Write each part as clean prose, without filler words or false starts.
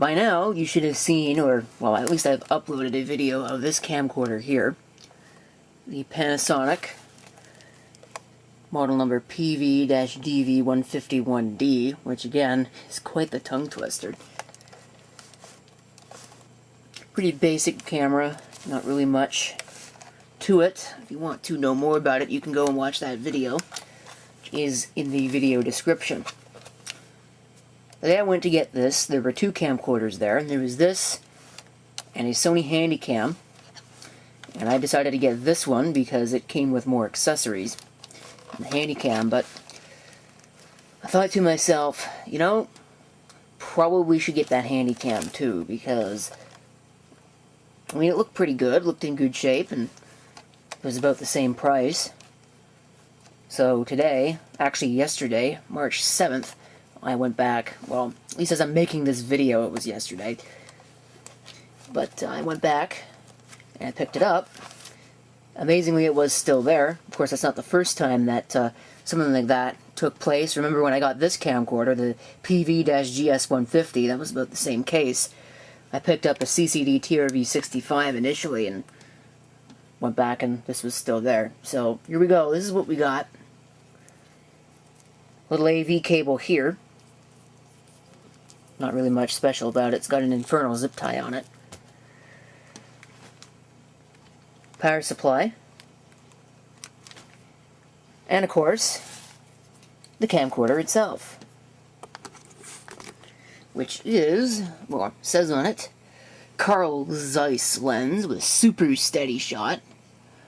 By now, you should have seen, or, well, at least I've uploaded a video of this camcorder here. The Panasonic, model number PV-DV151D, which again, is quite the tongue twister. Pretty basic camera, not really much to it. If you want to know more about it, you can go and watch that video, which is in the video description. The day I went to get this, there were two camcorders there, and there was this and a Sony Handycam, and I decided to get this one because it came with more accessories than the Handycam, but I thought to myself, you know, probably should get that Handycam too, because, I mean, it looked pretty good, looked in good shape, and it was about the same price. So today, actually yesterday, March 7th, I went back, well, at least as I'm making this video, it was yesterday. But I went back and I picked it up. Amazingly, it was still there. Of course, that's not the first time that something like that took place. Remember when I got this camcorder, the PV-GS150, that was about the same case. I picked up a TRV22 initially and went back and this was still there. So here we go, this is what we got. Little AV cable here. Not really much special about it. It's got an infernal zip tie on it. Power supply. And of course, the camcorder itself. Which is, well, it says on it, Carl Zeiss lens with super steady shot,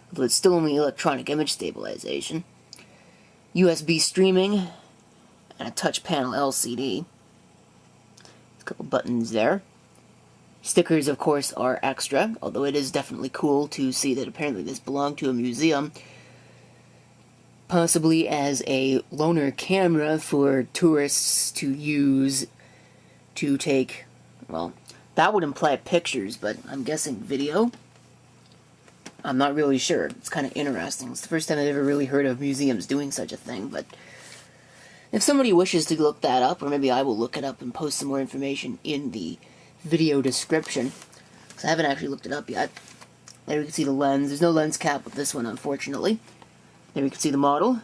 although it's still only electronic image stabilization. USB streaming, and a touch panel LCD. A couple buttons there. Stickers, of course, are extra, although it is definitely cool to see that apparently this belonged to a museum, possibly as a loaner camera for tourists to use to take, well, that would imply pictures, but I'm guessing video? I'm not really sure. It's kind of interesting. It's the first time I've ever really heard of museums doing such a thing, but if somebody wishes to look that up, or maybe I will look it up and post some more information in the video description, because I haven't actually looked it up yet. There you can see the lens. There's no lens cap with this one, unfortunately. There you can see the model.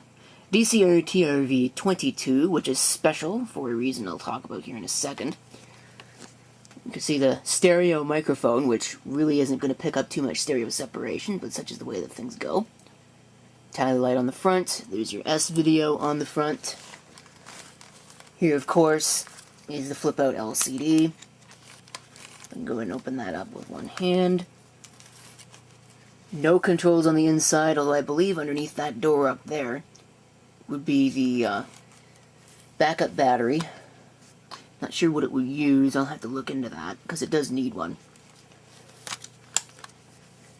DCR-TRV22, which is special for a reason I'll talk about here in a second. You can see the stereo microphone, which really isn't going to pick up too much stereo separation, but such is the way that things go. Tally light on the front. There's your S-video on the front. Here, of course, is the flip-out LCD. I can go ahead and open that up with one hand. No controls on the inside, although I believe underneath that door up there would be the backup battery. Not sure what it would use. I'll have to look into that, because it does need one.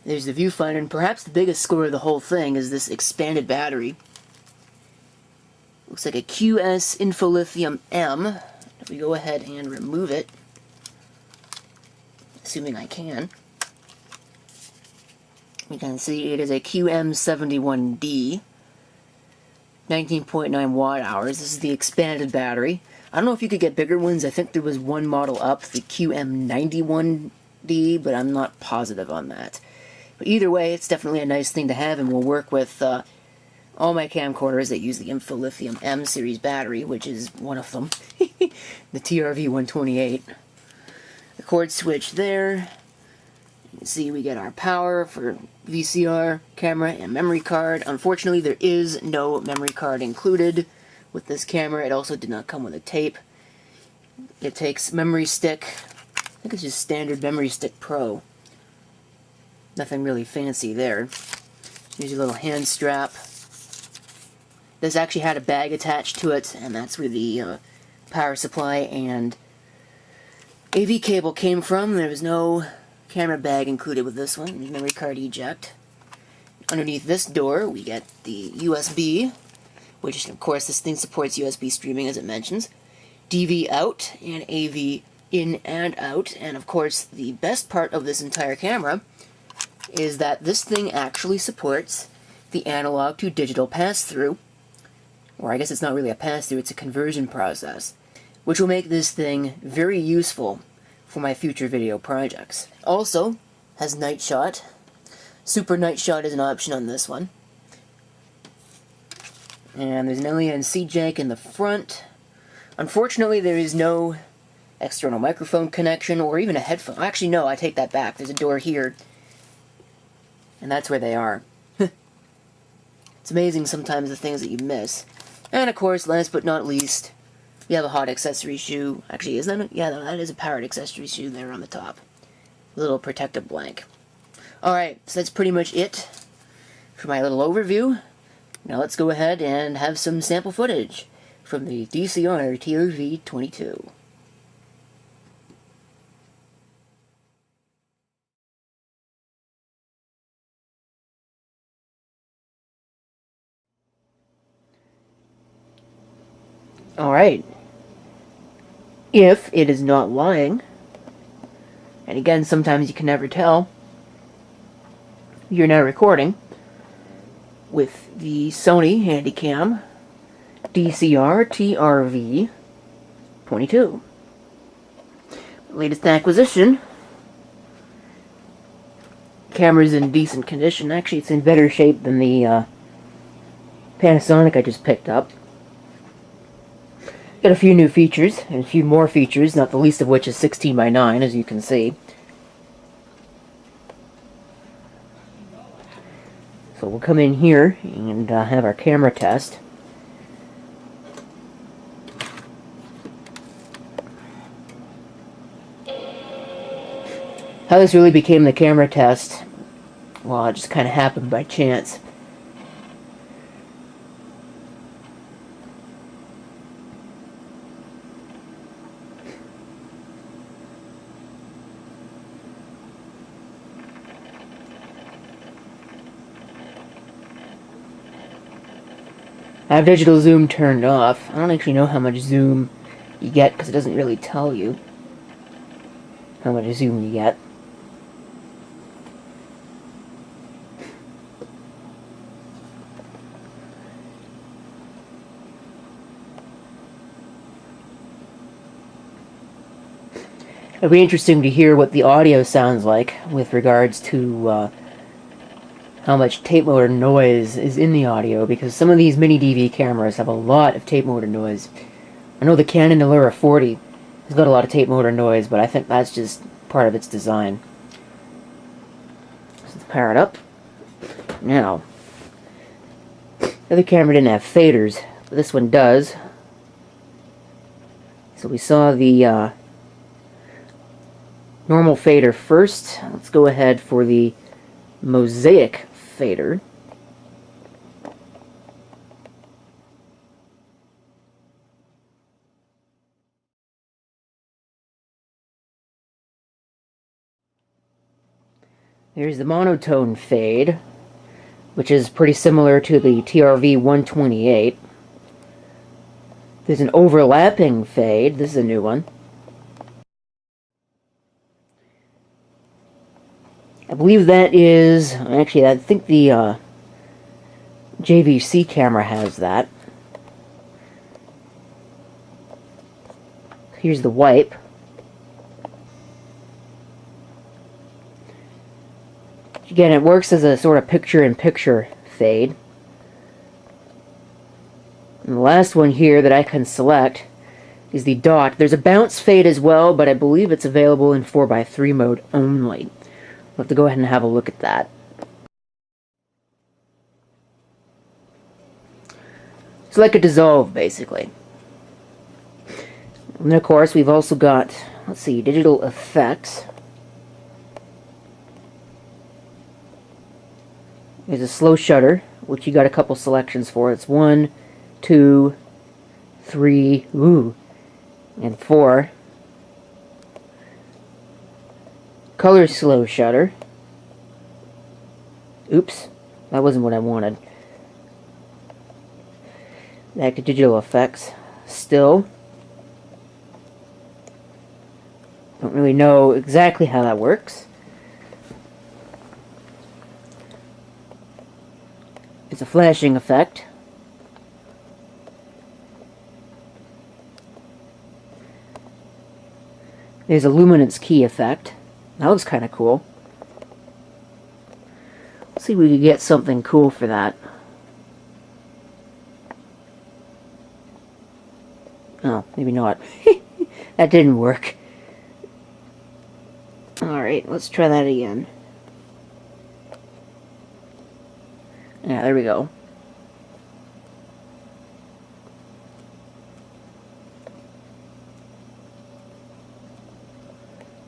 There's the viewfinder, and perhaps the biggest score of the whole thing is this expanded battery. Looks like a QS Infolithium M. If we go ahead and remove it, assuming I can, we can see it is a QM71D, 19.9 watt hours. This is the expanded battery. I don't know if you could get bigger ones. I think there was one model up, the QM91D, but I'm not positive on that. But either way, it's definitely a nice thing to have, and will work with all my camcorders that use the Infolithium M series battery, which is one of them, the TRV128. The cord switch there. You can see we get our power for VCR, camera, and memory card. Unfortunately, there is no memory card included with this camera. It also did not come with a tape. It takes memory stick. I think it's just standard memory stick Pro. Nothing really fancy there. Here's your little hand strap. This actually had a bag attached to it, and that's where the power supply and AV cable came from. There was no camera bag included with this one. There's memory card eject. Underneath this door, we get the USB, which, of course, this thing supports USB streaming, as it mentions. DV out and AV in and out. And, of course, the best part of this entire camera is that this thing actually supports the analog to digital pass-through. Or I guess it's not really a pass-through, it's a conversion process, which will make this thing very useful for my future video projects. Also, has night shot. Super night shot is an option on this one. And there's an LENC jack in the front. Unfortunately, there is no external microphone connection or even a headphone. Actually, no, I take that back. There's a door here. And that's where they are. It's amazing sometimes the things that you miss. And of course, last but not least, you have a hot accessory shoe. Actually, is that yeah, that is a powered accessory shoe there on the top. A little protective blank. Alright, so that's pretty much it for my little overview. Now let's go ahead and have some sample footage from the DCR-TRV22. Alright. If it is not lying, and again, sometimes you can never tell, you're now recording with the Sony Handycam DCR-TRV22. Latest acquisition. Camera's in decent condition. Actually, it's in better shape than the Panasonic I just picked up. Got a few new features, and a few more features, not the least of which is 16:9, as you can see. So we'll come in here and have our camera test. How this really became the camera test, well, it just kind of happened by chance. I have digital zoom turned off. I don't actually know how much zoom you get because it doesn't really tell you how much zoom you get. It'll be interesting to hear what the audio sounds like with regards to how much tape motor noise is in the audio, because some of these MiniDV cameras have a lot of tape motor noise. I know the Canon Allura 40 has got a lot of tape motor noise, but I think that's just part of its design. So let's power it up. Now, the other camera didn't have faders, but this one does. So we saw the normal fader first. Let's go ahead for the mosaic fader. Here's the monotone fade, which is pretty similar to the TRV-128. There's an overlapping fade. This is a new one. I believe that is, actually I think the JVC camera has that. Here's the wipe. Again, it works as a sort of picture-in-picture fade. And the last one here that I can select is the dot. There's a bounce fade as well, but I believe it's available in 4:3 mode only. We'll have to go ahead and have a look at that. It's like a dissolve, basically. And then, of course, we've also got, let's see, digital effects. There's a slow shutter, which you got a couple selections for. It's 1, 2, 3, and 4. Color slow shutter. Oops, that wasn't what I wanted. Back to digital effects. Still. Don't really know exactly how that works. It's a flashing effect. There's a luminance key effect. That looks kind of cool. Let's see if we could get something cool for that. Oh, maybe not. That didn't work. Alright, let's try that again. Yeah, there we go.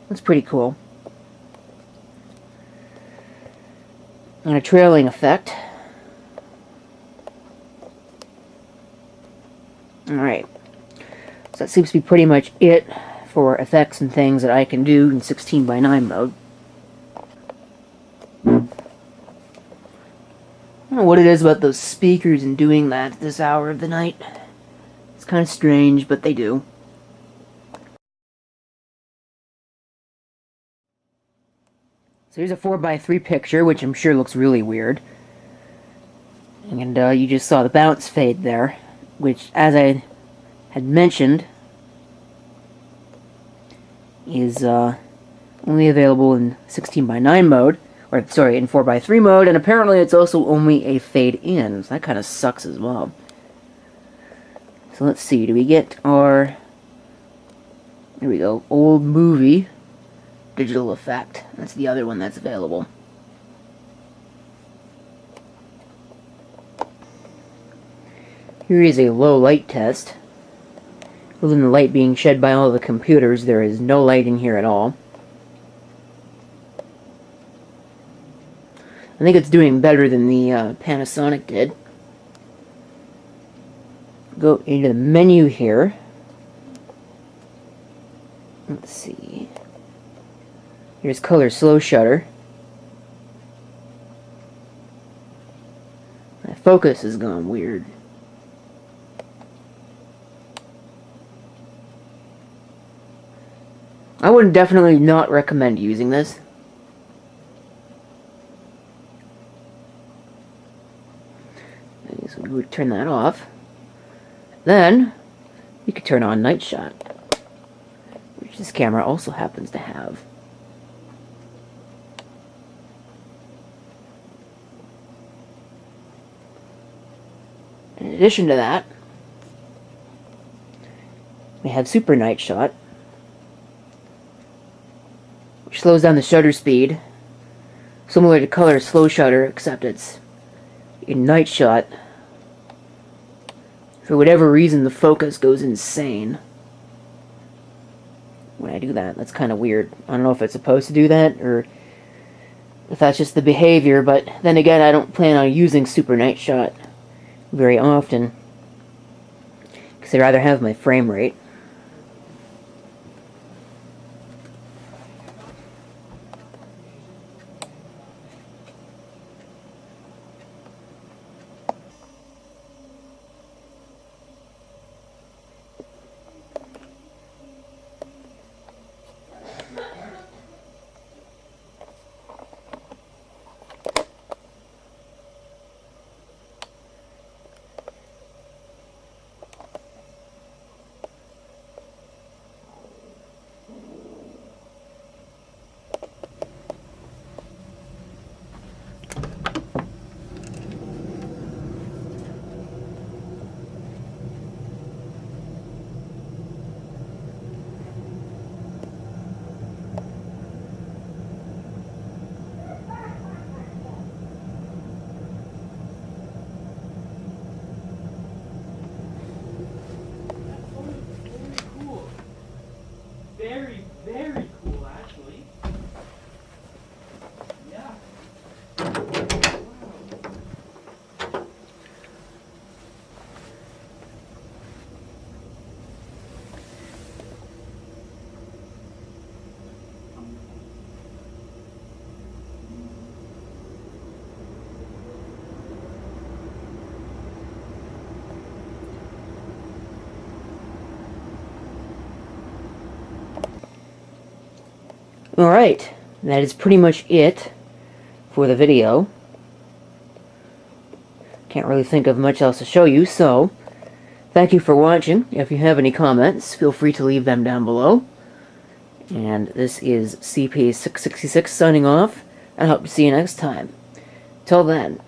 That's pretty cool. And a trailing effect. Alright. So that seems to be pretty much it for effects and things that I can do in 16:9 mode. I don't know what it is about those speakers and doing that at this hour of the night. It's kind of strange, but they do. So here's a 4:3 picture, which I'm sure looks really weird. And you just saw the bounce fade there, which, as I had mentioned, is only available in 16:9 mode, or sorry, in 4:3 mode, and apparently it's also only a fade in, so that kind of sucks as well. So let's see, do we get our, here we go, old movie digital effect. That's the other one that's available. Here is a low light test. Other than the light being shed by all the computers, there is no light in here at all. I think it's doing better than the Panasonic did. Go into the menu here. Let's see. Here's color slow shutter. My focus has gone weird. I would definitely not recommend using this. So we would turn that off. Then you could turn on night shot, which this camera also happens to have. In addition to that, we have super night shot, which slows down the shutter speed, similar to color slow shutter, except it's in night shot. For whatever reason, the focus goes insane when I do that. That's kind of weird. I don't know if it's supposed to do that, or if that's just the behavior, but then again, I don't plan on using super night shot very often, because I'd rather have my frame rate. Very, very cool, actually. Yeah. Alright, that is pretty much it for the video. Can't really think of much else to show you, so thank you for watching. If you have any comments, feel free to leave them down below. And this is CP666 signing off, and I hope to see you next time. Till then,